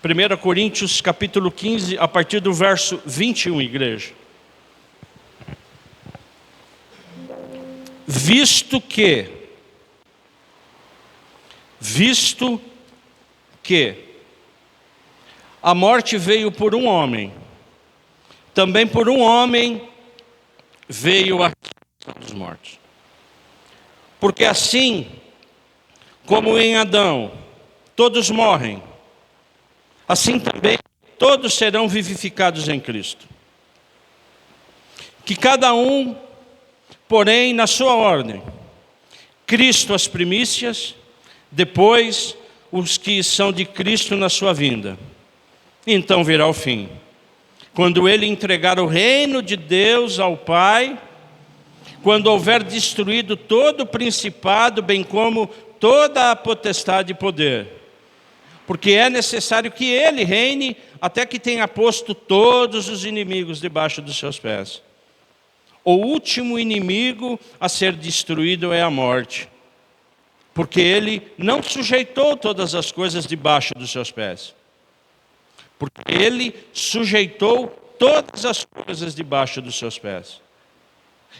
1 Coríntios capítulo 15, a partir do verso 21, igreja. Visto que a morte veio por um homem, também por um homem veio a ressurreição dos mortos. Porque assim como em Adão todos morrem, assim também todos serão vivificados em Cristo. Que cada um, porém, na sua ordem: Cristo as primícias, depois os que são de Cristo na sua vinda. Então virá o fim, quando ele entregar o reino de Deus ao Pai, quando houver destruído todo o principado, bem como toda a potestade e poder. Porque é necessário que ele reine até que tenha posto todos os inimigos debaixo dos seus pés. O último inimigo a ser destruído é a morte, porque ele não sujeitou todas as coisas debaixo dos seus pés. Porque ele sujeitou todas as coisas debaixo dos seus pés.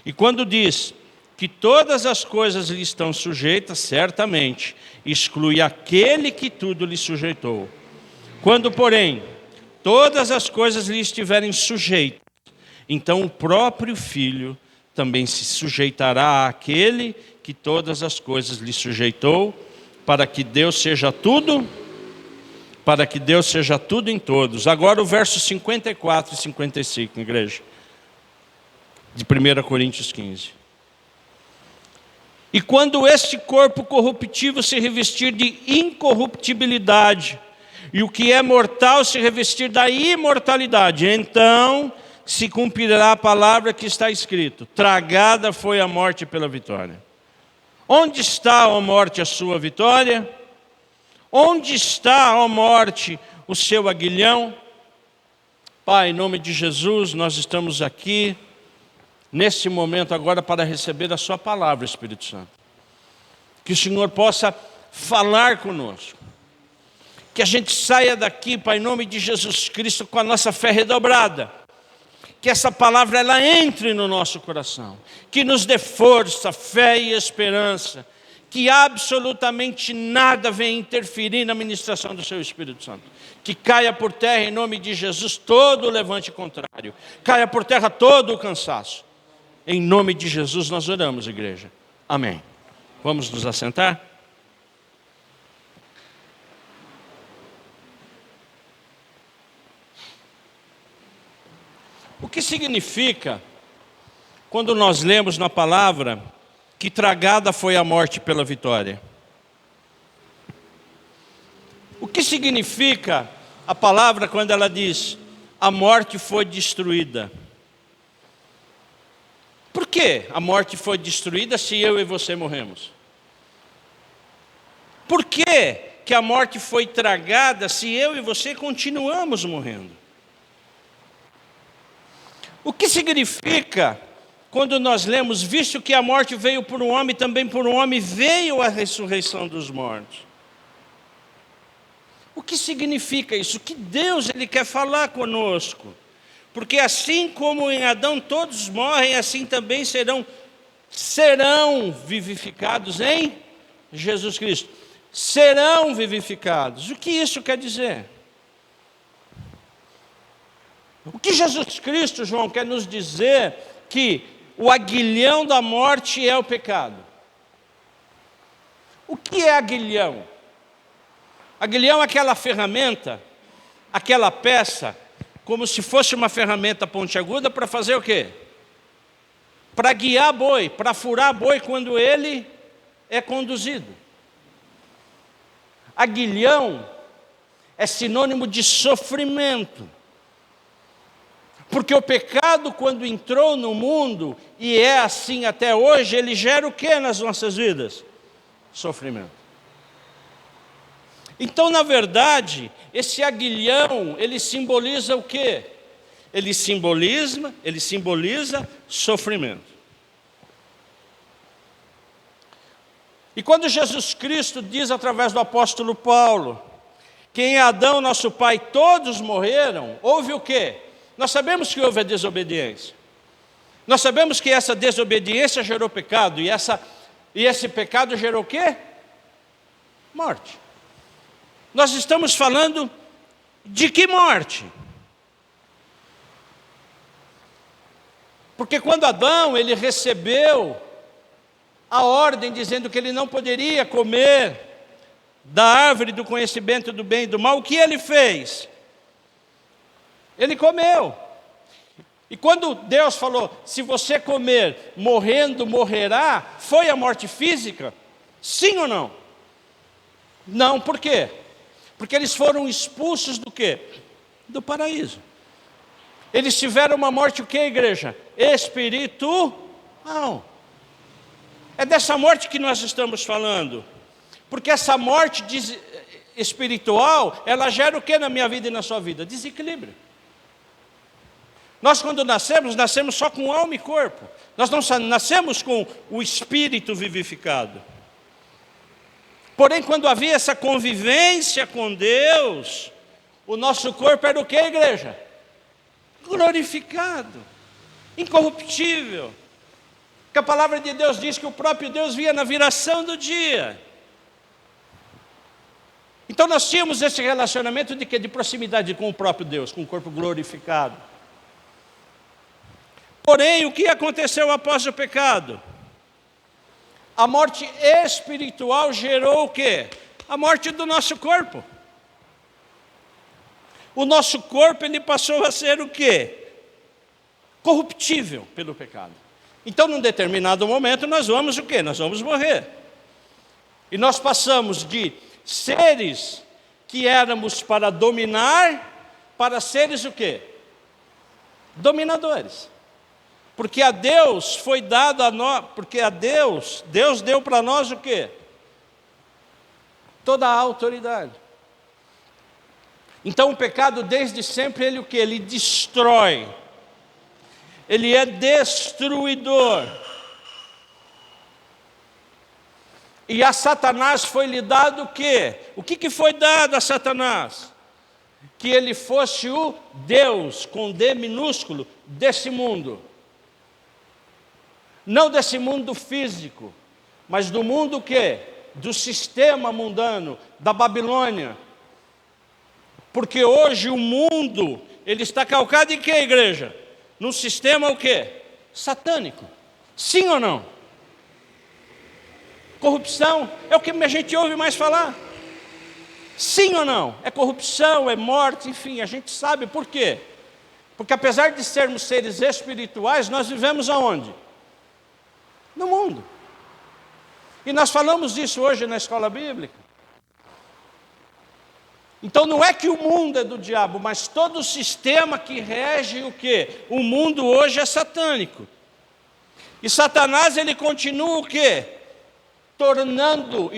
E quando diz que todas as coisas lhe estão sujeitas, certamente exclui aquele que tudo lhe sujeitou. Quando, porém, todas as coisas lhe estiverem sujeitas, então o próprio Filho também se sujeitará àquele que todas as coisas lhe sujeitou, para que Deus seja tudo em todos. Agora o verso 54 e 55, igreja, de 1 Coríntios 15. E quando este corpo corruptível se revestir de incorruptibilidade, e o que é mortal se revestir da imortalidade, então se cumprirá a palavra que está escrito: tragada foi a morte pela vitória. Onde está, ó morte, a sua vitória? Onde está, ó morte, o seu aguilhão? Pai, em nome de Jesus, nós estamos aqui nesse momento agora para receber a sua palavra, Espírito Santo. Que o Senhor possa falar conosco. Que a gente saia daqui, Pai, em nome de Jesus Cristo, com a nossa fé redobrada. Que essa palavra ela entre no nosso coração. Que nos dê força, fé e esperança. Que absolutamente nada venha interferir na ministração do seu Espírito Santo. Que caia por terra, em nome de Jesus, todo o levante contrário. Caia por terra todo o cansaço. Em nome de Jesus nós oramos, igreja. Amém. Vamos nos assentar? O que significa, quando nós lemos na palavra, que tragada foi a morte pela vitória? O que significa a palavra quando ela diz, a morte foi destruída? Por que a morte foi destruída se eu e você morremos? Por que a morte foi tragada se eu e você continuamos morrendo? O que significa quando nós lemos, visto que a morte veio por um homem, também por um homem veio a ressurreição dos mortos? O que significa isso? Que Deus ele quer falar conosco. Porque assim como em Adão todos morrem, assim também serão vivificados em Jesus Cristo. Serão vivificados. O que isso quer dizer? O que Jesus Cristo, João, quer nos dizer? Que o aguilhão da morte é o pecado. O que é aguilhão? Aguilhão é aquela ferramenta, aquela peça, como se fosse uma ferramenta pontiaguda para fazer o quê? Para guiar boi, para furar boi quando ele é conduzido. Aguilhão é sinônimo de sofrimento. Porque o pecado, quando entrou no mundo, e é assim até hoje, ele gera o que nas nossas vidas? Sofrimento. Então, na verdade, esse aguilhão, ele simboliza o quê? Ele simboliza sofrimento. E quando Jesus Cristo diz através do apóstolo Paulo, que em Adão, nosso pai, todos morreram, houve o quê? Nós sabemos que houve a desobediência. Nós sabemos que essa desobediência gerou pecado, e esse pecado gerou o quê? Morte. Nós estamos falando de que morte? Porque quando Adão, ele recebeu a ordem dizendo que ele não poderia comer da árvore do conhecimento do bem e do mal, o que ele fez? Ele comeu. E quando Deus falou, se você comer, morrendo, morrerá, foi a morte física? Sim ou não? Não, por quê? Porque eles foram expulsos do quê? Do paraíso. Eles tiveram uma morte o quê, igreja? Espiritual. É dessa morte que nós estamos falando. Porque essa morte espiritual, ela gera o que na minha vida e na sua vida? Desequilíbrio. Nós quando nascemos só com alma e corpo. Nós não nascemos com o espírito vivificado. Porém, quando havia essa convivência com Deus, o nosso corpo era o que, igreja? Glorificado, incorruptível. Que a palavra de Deus diz que o próprio Deus via na viração do dia. Então nós tínhamos esse relacionamento de quê? De proximidade com o próprio Deus, com o corpo glorificado. Porém, o que aconteceu após o pecado? A morte espiritual gerou o quê? A morte do nosso corpo. O nosso corpo, ele passou a ser o quê? Corruptível pelo pecado. Então, num determinado momento, nós vamos o quê? Nós vamos morrer. E nós passamos de seres que éramos para dominar, para seres o quê? Dominadores. Porque a Deus foi dado a nós, porque a Deus deu para nós o quê? Toda a autoridade. Então o pecado desde sempre, ele o quê? Ele destrói. Ele é destruidor. E a Satanás foi lhe dado o quê? O que foi dado a Satanás? Que ele fosse o Deus, com D minúsculo, desse mundo. Não desse mundo físico, mas do mundo o quê? Do sistema mundano, da Babilônia. Porque hoje o mundo, ele está calcado em quê, igreja? Num sistema o quê? Satânico. Sim ou não? Corrupção é o que a gente ouve mais falar. Sim ou não? É corrupção, é morte, enfim, a gente sabe por quê. Porque apesar de sermos seres espirituais, nós vivemos aonde? No mundo. E nós falamos disso hoje na escola bíblica. Então não é que o mundo é do diabo, mas todo o sistema que rege o quê? O mundo hoje é satânico. E Satanás, ele continua o quê?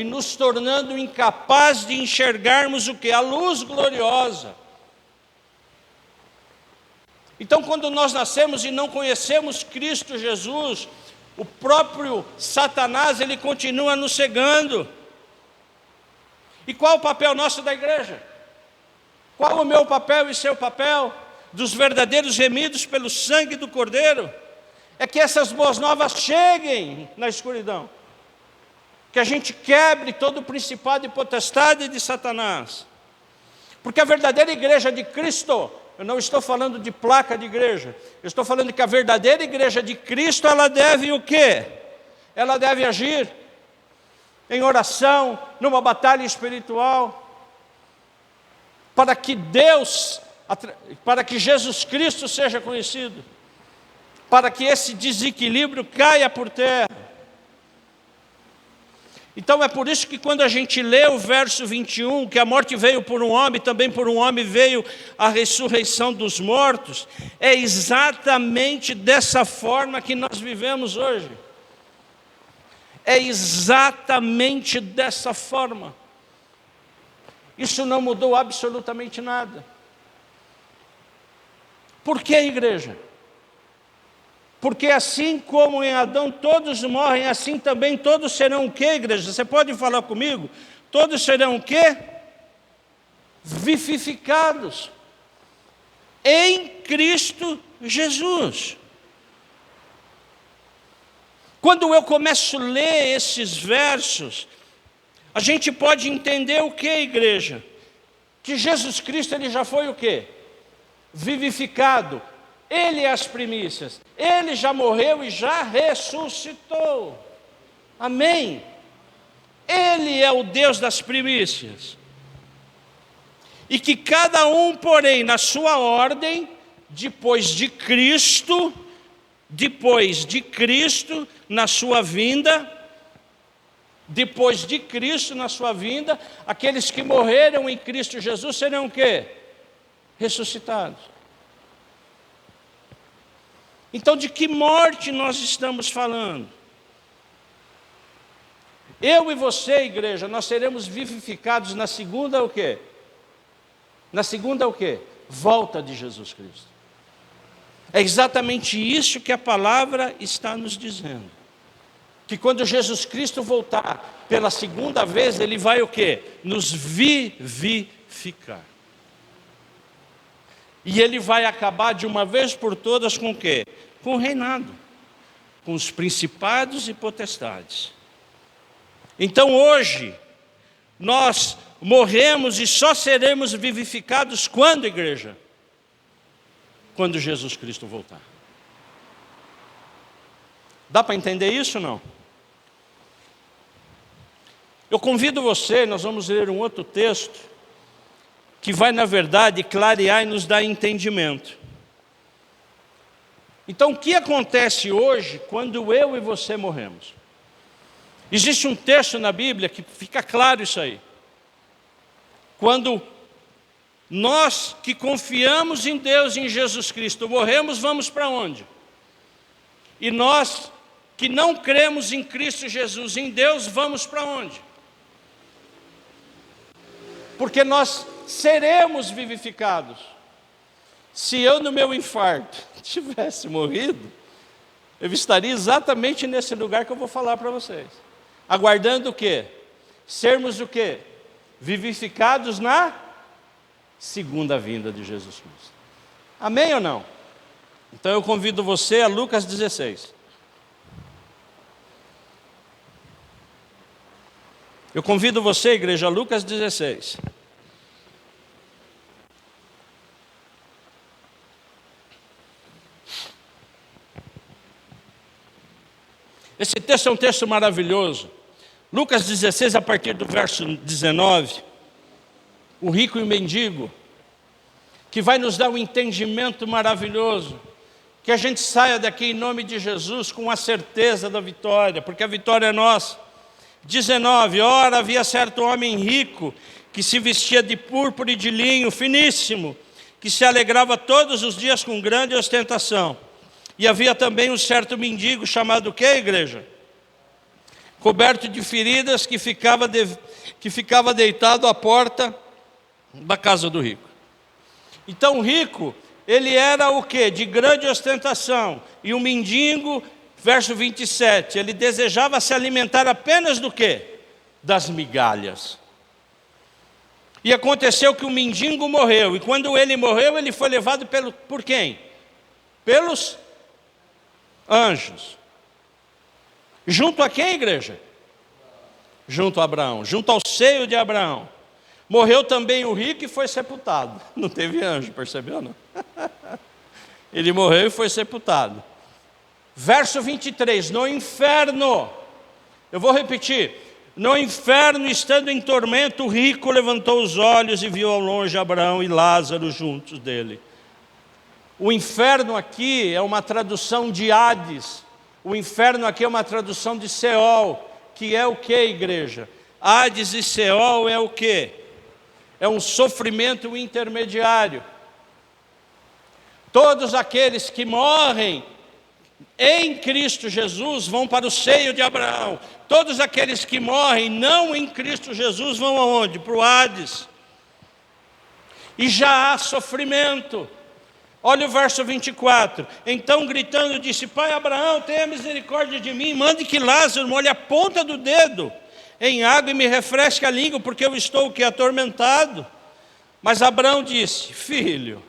Nos tornando incapazes de enxergarmos o quê? A luz gloriosa. Então quando nós nascemos e não conhecemos Cristo Jesus, o próprio Satanás, ele continua nos cegando. E qual o papel nosso da igreja? Qual o meu papel e seu papel? Dos verdadeiros remidos pelo sangue do Cordeiro? É que essas boas novas cheguem na escuridão. Que a gente quebre todo o principado e potestade de Satanás. Porque a verdadeira igreja de Cristo, eu não estou falando de placa de igreja, eu estou falando que a verdadeira igreja de Cristo, ela deve o quê? Ela deve agir em oração, numa batalha espiritual, para que para que Jesus Cristo seja conhecido, para que esse desequilíbrio caia por terra. Então é por isso que quando a gente lê o verso 21, que a morte veio por um homem, também por um homem veio a ressurreição dos mortos, é exatamente dessa forma que nós vivemos hoje. É exatamente dessa forma. Isso não mudou absolutamente nada. Por que, igreja? Porque assim como em Adão todos morrem, assim também todos serão o quê, igreja? Você pode falar comigo? Todos serão o quê? vivificados em Cristo Jesus. Quando eu começo a ler esses versos, a gente pode entender o que, igreja? Que Jesus Cristo, ele já foi o quê? Vivificado. Ele é as primícias. Ele já morreu e já ressuscitou. Amém? Ele é o Deus das primícias. E que cada um, porém, na sua ordem, depois de Cristo, na sua vinda, aqueles que morreram em Cristo Jesus serão o quê? Ressuscitados. Então, de que morte nós estamos falando? Eu e você, igreja, nós seremos vivificados na segunda o quê? Na segunda o quê? Volta de Jesus Cristo. É exatamente isso que a palavra está nos dizendo. Que quando Jesus Cristo voltar pela segunda vez, Ele vai o quê? Nos vivificar. E Ele vai acabar de uma vez por todas com o quê? Com o reinado. Com os principados e potestades. Então hoje, nós morremos e só seremos vivificados quando, igreja? Quando Jesus Cristo voltar. Dá para entender isso ou não? Eu convido você, nós vamos ler um outro texto, que vai, na verdade, clarear e nos dar entendimento. Então, o que acontece hoje quando eu e você morremos? Existe um texto na Bíblia que fica claro isso aí. Quando nós que confiamos em Deus, em Jesus Cristo, morremos, vamos para onde? E nós que não cremos em Cristo Jesus, em Deus, vamos para onde? Porque nós seremos vivificados. Se eu no meu infarto tivesse morrido, eu estaria exatamente nesse lugar que eu vou falar para vocês. Aguardando o quê? Sermos o quê? Vivificados na segunda vinda de Jesus Cristo. Amém ou não? Então eu convido você a Lucas 16. Eu convido você, igreja, a Lucas 16. Esse texto é um texto maravilhoso. Lucas 16, a partir do verso 19, o rico e o mendigo, que vai nos dar um entendimento maravilhoso, que a gente saia daqui em nome de Jesus com a certeza da vitória, porque a vitória é nossa. 19, ora havia certo homem rico, que se vestia de púrpura e de linho finíssimo, que se alegrava todos os dias com grande ostentação. E havia também um certo mendigo, chamado o quê, igreja? Coberto de feridas, que ficava deitado à porta da casa do rico. Então o rico, ele era o quê? De grande ostentação. E o mendigo, verso 27, ele desejava se alimentar apenas do quê? Das migalhas. E aconteceu que o mendigo morreu. E quando ele morreu, ele foi levado por quem? Pelos anjos. Junto a quem, igreja? Junto a Abraão, junto ao seio de Abraão. Morreu também o rico e foi sepultado. Não teve anjo, percebeu não? Ele morreu e foi sepultado. Verso 23, no inferno, eu vou repetir, no inferno, estando em tormento, o rico levantou os olhos e viu ao longe Abraão e Lázaro juntos dele. O inferno aqui é uma tradução de Hades. O inferno aqui é uma tradução de Seol, que é o que, igreja? Hades e Seol é o que? É um sofrimento intermediário. Todos aqueles que morrem em Cristo Jesus vão para o seio de Abraão. Todos aqueles que morrem não em Cristo Jesus vão aonde? Para o Hades. E já há sofrimento. Olha o verso 24. Então gritando disse: Pai Abraão, tenha misericórdia de mim, mande que Lázaro molhe a ponta do dedo em água e me refresque a língua, porque eu estou o que? Atormentado. Mas Abraão disse: filho,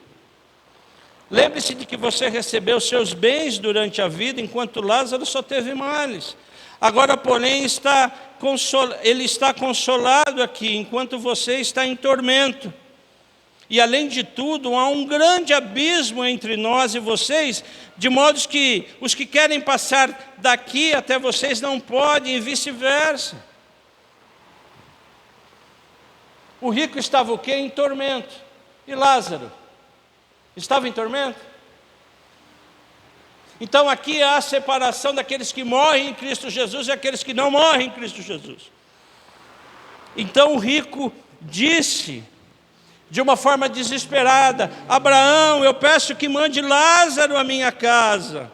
lembre-se de que você recebeu seus bens durante a vida, enquanto Lázaro só teve males. Agora, porém, ele está consolado aqui, enquanto você está em tormento. E, além de tudo, há um grande abismo entre nós e vocês, de modo que os que querem passar daqui até vocês não podem, e vice-versa. O rico estava o quê? Em tormento. E Lázaro? Estava em tormento? Então aqui há a separação daqueles que morrem em Cristo Jesus e aqueles que não morrem em Cristo Jesus. Então o rico disse, de uma forma desesperada: Abraão, eu peço que mande Lázaro à minha casa,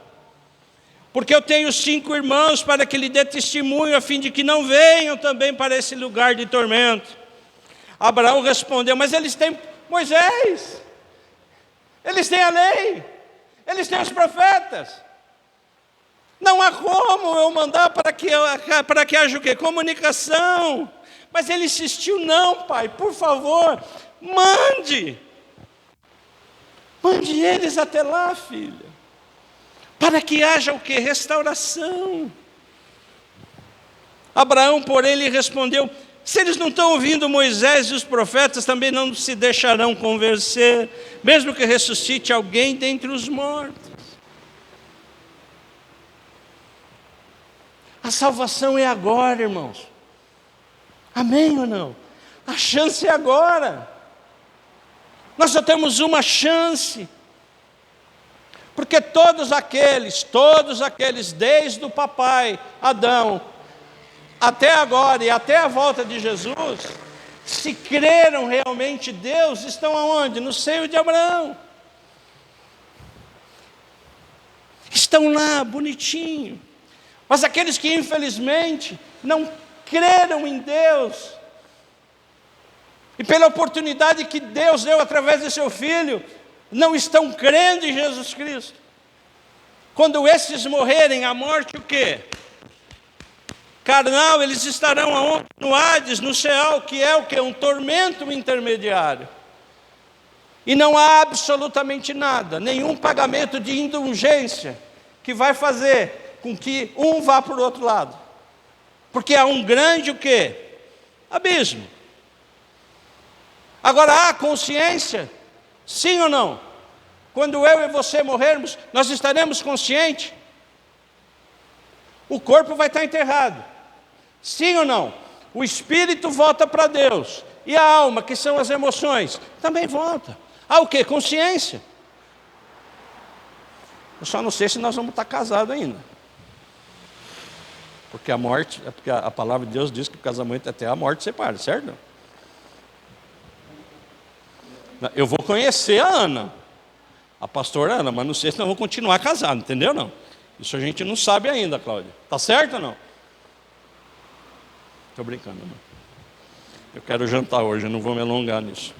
porque eu tenho 5 irmãos, para que lhe dê testemunho, a fim de que não venham também para esse lugar de tormento. Abraão respondeu: mas eles têm Moisés, eles têm a lei, eles têm os profetas. Não há como eu mandar para que haja o quê? Comunicação. Mas ele insistiu: não, pai, por favor, mande eles até lá, filha, para que haja o quê? Restauração. Abraão, porém, lhe respondeu: se eles não estão ouvindo Moisés e os profetas, também não se deixarão convencer, mesmo que ressuscite alguém dentre os mortos. A salvação é agora, irmãos. Amém ou não? A chance é agora. Nós só temos uma chance. Porque todos aqueles, desde o papai Adão até agora e até a volta de Jesus, se creram realmente em Deus, estão aonde? No seio de Abraão. Estão lá, bonitinho. Mas aqueles que infelizmente não creram em Deus, e pela oportunidade que Deus deu através de seu Filho, não estão crendo em Jesus Cristo. Quando esses morrerem, a morte o quê? Carnal, eles estarão aonde? No Hades, no céu, que é o quê? Um tormento intermediário. E não há absolutamente nada, nenhum pagamento de indulgência que vai fazer com que um vá para o outro lado. Porque há um grande o quê? Abismo. Agora, há consciência? Sim ou não? Quando eu e você morrermos, nós estaremos conscientes? O corpo vai estar enterrado. Sim ou não? O espírito volta para Deus. E a alma, que são as emoções, também volta. Há o quê? Consciência. Eu só não sei se nós vamos estar casados ainda. Porque a morte, porque a palavra de Deus diz que o casamento até a morte separa, certo? Eu vou conhecer a Ana, a pastora Ana, mas não sei se nós vamos continuar casados, entendeu não? Isso a gente não sabe ainda, Cláudia. Tá certo ou não? Estou brincando, não. Eu quero jantar hoje, eu não vou me alongar nisso.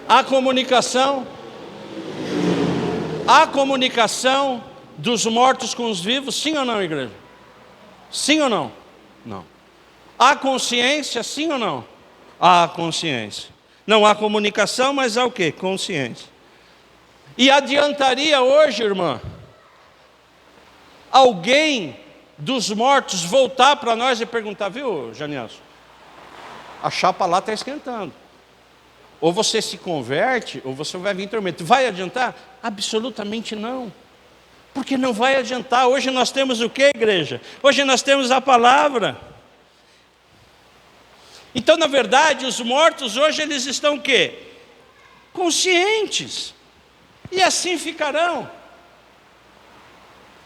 A comunicação dos mortos com os vivos, sim ou não, igreja? Sim ou não? Não. Há consciência, sim ou não? Há consciência. Não há comunicação, mas há o quê? Consciência. E adiantaria hoje, irmã, alguém dos mortos voltar para nós e perguntar: viu, Janielson, a chapa lá está esquentando. Ou você se converte, ou você vai vir em tormento. Vai adiantar? Absolutamente não. Porque não vai adiantar. Hoje nós temos o que, igreja? Hoje nós temos a palavra. Então, na verdade, os mortos hoje eles estão o quê? Conscientes. E assim ficarão.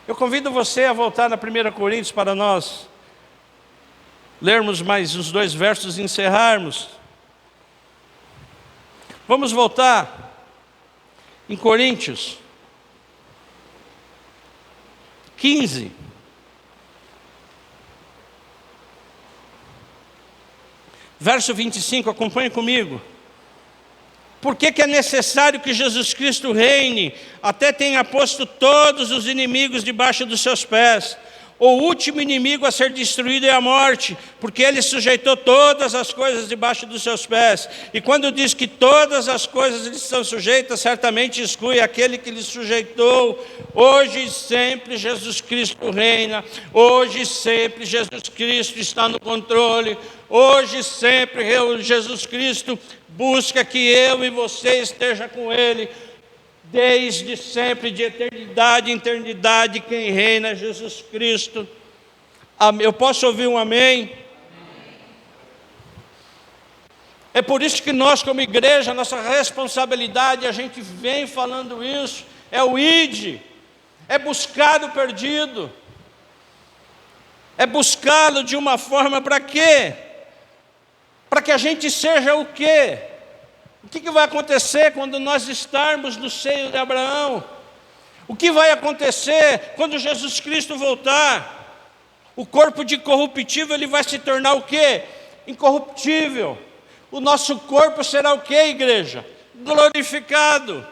Eu convido você a voltar na 1 Coríntios para nós lermos mais uns 2 versos e encerrarmos. Vamos voltar em Coríntios 15. Verso 25, acompanhe comigo. Por que é necessário que Jesus Cristo reine, até tenha posto todos os inimigos debaixo dos seus pés? o último inimigo a ser destruído é a morte, porque ele sujeitou todas as coisas debaixo dos seus pés. E quando diz que todas as coisas lhe são sujeitas, certamente exclui aquele que lhe sujeitou. Hoje e sempre Jesus Cristo reina, hoje e sempre Jesus Cristo está no controle, hoje e sempre Jesus Cristo busca que eu e você esteja com Ele. Desde sempre, de eternidade em eternidade, quem reina é Jesus Cristo. Eu posso ouvir um amém? É por isso que nós, como igreja, nossa responsabilidade, a gente vem falando isso, é o ide, é buscar o perdido, é buscá-lo de uma forma para quê? Para que a gente seja o quê? O que vai acontecer quando nós estarmos no seio de Abraão? O que vai acontecer quando Jesus Cristo voltar? O corpo de corruptível, ele vai se tornar o quê? Incorruptível. O nosso corpo será o quê, igreja? Glorificado.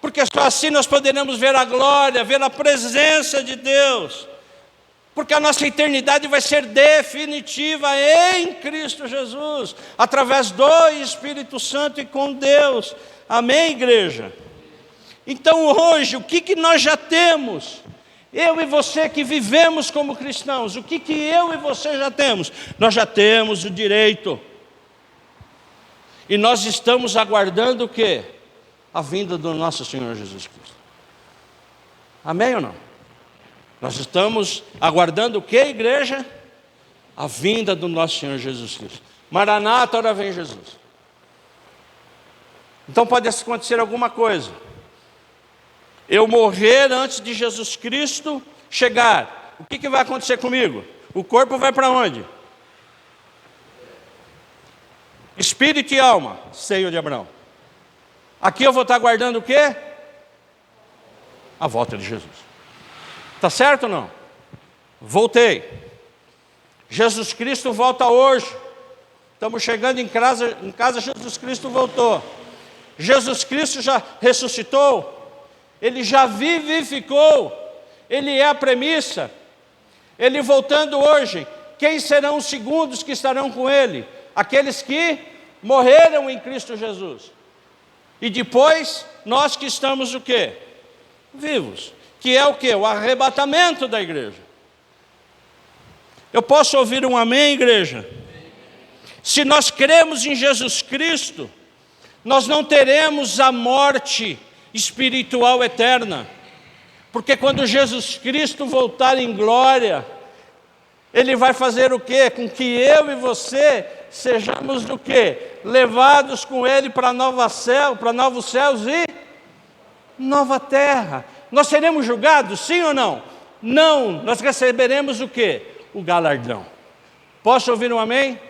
Porque só assim nós poderemos ver a glória, ver a presença de Deus. Porque a nossa eternidade vai ser definitiva em Cristo Jesus, através do Espírito Santo e com Deus. Amém, igreja? Então hoje, o que nós já temos? Eu e você que vivemos como cristãos, o que eu e você já temos? Nós já temos o direito. E nós estamos aguardando o quê? A vinda do nosso Senhor Jesus Cristo. Amém ou não? Nós estamos aguardando o que, igreja? A vinda do nosso Senhor Jesus Cristo. Maranata, ora vem Jesus. Então pode acontecer alguma coisa. Eu morrer antes de Jesus Cristo chegar. O que vai acontecer comigo? O corpo vai para onde? Espírito e alma, seio de Abraão. Aqui eu vou estar aguardando o quê? A volta de Jesus. Está certo ou não? Voltei. Jesus Cristo volta hoje. Estamos chegando em casa, Jesus Cristo voltou. Jesus Cristo já ressuscitou. Ele já vivificou. Ele é a premissa. Ele voltando hoje. Quem serão os segundos que estarão com Ele? Aqueles que morreram em Cristo Jesus. E depois, nós que estamos o quê? Vivos. Que é o quê? O arrebatamento da igreja. Eu posso ouvir um amém, igreja? Se nós cremos em Jesus Cristo, nós não teremos a morte espiritual eterna. Porque quando Jesus Cristo voltar em glória, Ele vai fazer o quê? Com que eu e você sejamos o quê? Levados com Ele para novos céus e nova terra. Nós seremos julgados, sim ou não? Não, nós receberemos o quê? O galardão. Posso ouvir um amém?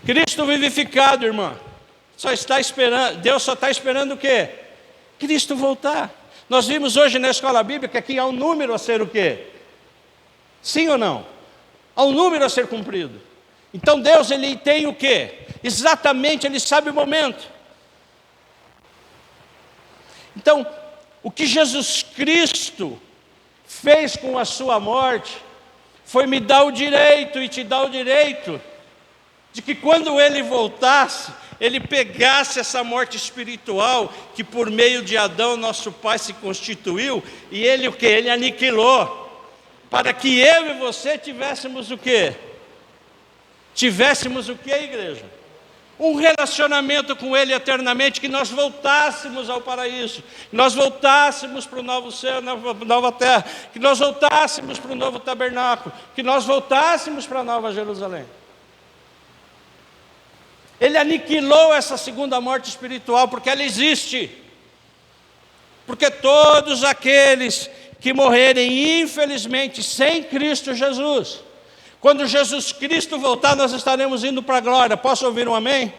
Cristo vivificado, irmã. Deus só está esperando o quê? Cristo voltar. Nós vimos hoje na escola bíblica que aqui há um número a ser o quê? Sim ou não? Há um número a ser cumprido. Então Deus, Ele tem o quê? Exatamente, Ele sabe o momento. Então, o que Jesus Cristo fez com a sua morte, foi me dar o direito e te dar o direito, de que quando Ele voltasse, Ele pegasse essa morte espiritual, que por meio de Adão, nosso pai, se constituiu, e Ele o quê? Ele aniquilou, para que eu e você tivéssemos o quê? Tivéssemos o quê, igreja? Um relacionamento com Ele eternamente, que nós voltássemos ao paraíso, que nós voltássemos para o novo céu, nova terra, que nós voltássemos para o novo tabernáculo, que nós voltássemos para a nova Jerusalém. Ele aniquilou essa segunda morte espiritual, porque ela existe. Porque todos aqueles que morrerem, infelizmente, sem Cristo Jesus, quando Jesus Cristo voltar, nós estaremos indo para a glória. Posso ouvir um amém?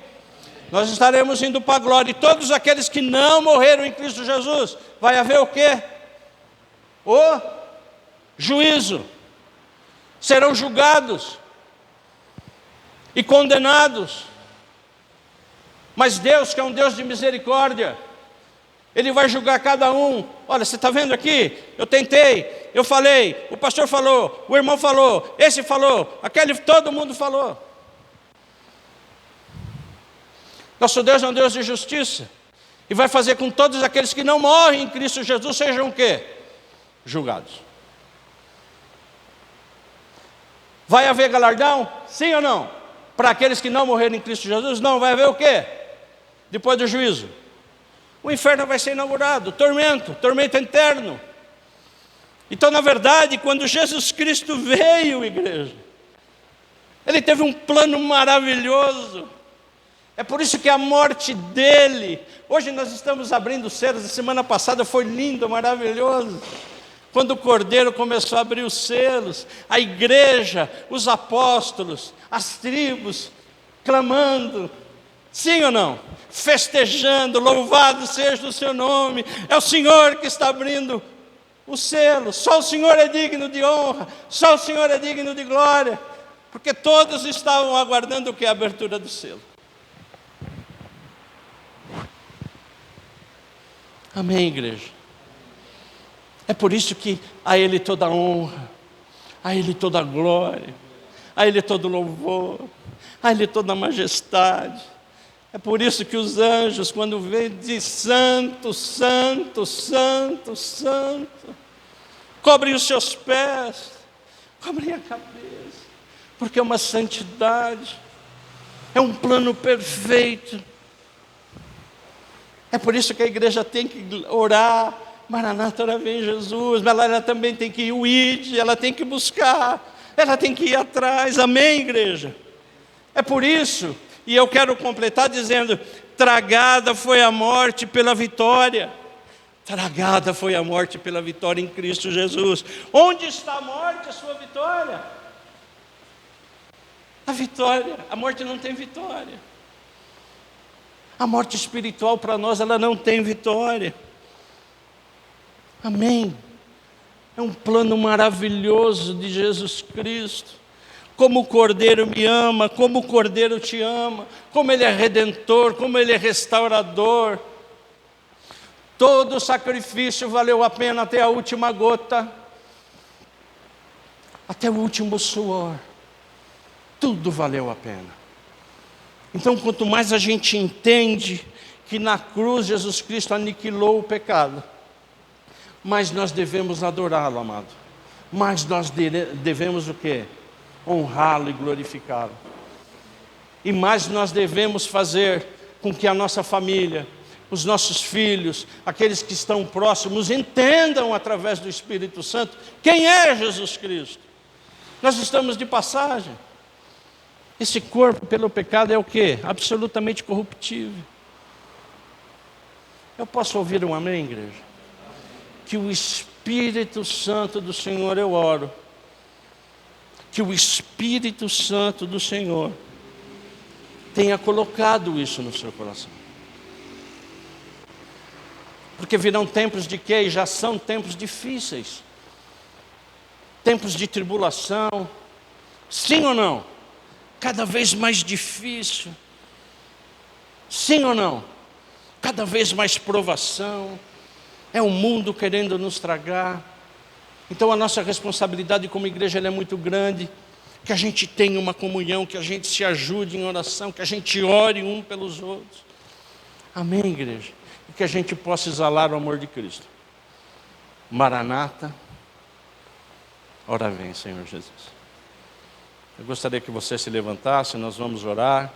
Nós estaremos indo para a glória. E todos aqueles que não morreram em Cristo Jesus, vai haver o quê? O juízo. Serão julgados e condenados. Mas Deus, que é um Deus de misericórdia, Ele vai julgar cada um. Olha, você está vendo aqui? Eu tentei, eu falei, o pastor falou, o irmão falou, esse falou, aquele, todo mundo falou. Nosso Deus é um Deus de justiça. E vai fazer com todos aqueles que não morrem em Cristo Jesus sejam o quê? Julgados. Vai haver galardão? Sim ou não? Para aqueles que não morreram em Cristo Jesus? Não, vai haver o quê? Depois do juízo. O inferno vai ser inaugurado, tormento eterno. Então, na verdade, quando Jesus Cristo veio, igreja, Ele teve um plano maravilhoso. É por isso que a morte dele, hoje nós estamos abrindo selos, a semana passada foi lindo, maravilhoso. Quando o Cordeiro começou a abrir os selos, a igreja, os apóstolos, as tribos, clamando, sim ou não? Festejando, louvado seja o seu nome, é o Senhor que está abrindo o selo, só o Senhor é digno de honra, só o Senhor é digno de glória, porque todos estavam aguardando o que? A abertura do selo. Amém, igreja? É por isso que a Ele toda a honra, a Ele toda a glória, a Ele todo louvor, a Ele toda a majestade. É por isso que os anjos, quando vêm, dizem santo, santo, santo, santo, cobrem os seus pés, cobrem a cabeça, porque é uma santidade, é um plano perfeito. É por isso que a igreja tem que orar, Maranata, ora vem Jesus, mas ela também tem que ir, ela tem que buscar, ela tem que ir atrás, amém, igreja? É por isso, e eu quero completar dizendo, tragada foi a morte pela vitória, tragada foi a morte pela vitória em Cristo Jesus. Onde está a morte, a sua vitória? A vitória, a morte não tem vitória. A morte espiritual para nós, ela não tem vitória. Amém? É um plano maravilhoso de Jesus Cristo. Como o Cordeiro me ama, como o Cordeiro te ama, como Ele é redentor, como Ele é restaurador. Todo o sacrifício valeu a pena até a última gota, até o último suor. Tudo valeu a pena. Então, quanto mais a gente entende que na cruz Jesus Cristo aniquilou o pecado, mais nós devemos adorá-lo, amado. Mais nós devemos o quê? Honrá-lo e glorificá-lo. E mais nós devemos fazer com que a nossa família, os nossos filhos, aqueles que estão próximos, entendam através do Espírito Santo quem é Jesus Cristo. Nós estamos de passagem. Esse corpo pelo pecado é o quê? Absolutamente corruptível. Eu posso ouvir um amém, igreja? Que o Espírito Santo do Senhor, eu oro, que o Espírito Santo do Senhor tenha colocado isso no seu coração. Porque virão tempos de quê? E já são tempos difíceis. Tempos de tribulação. Sim ou não? Cada vez mais difícil. Sim ou não? Cada vez mais provação. É o mundo querendo nos tragar. Então a nossa responsabilidade como igreja ela é muito grande. Que a gente tenha uma comunhão, que a gente se ajude em oração, que a gente ore um pelos outros. Amém, igreja? E que a gente possa exalar o amor de Cristo. Maranata, ora vem, Senhor Jesus. Eu gostaria que você se levantasse, nós vamos orar.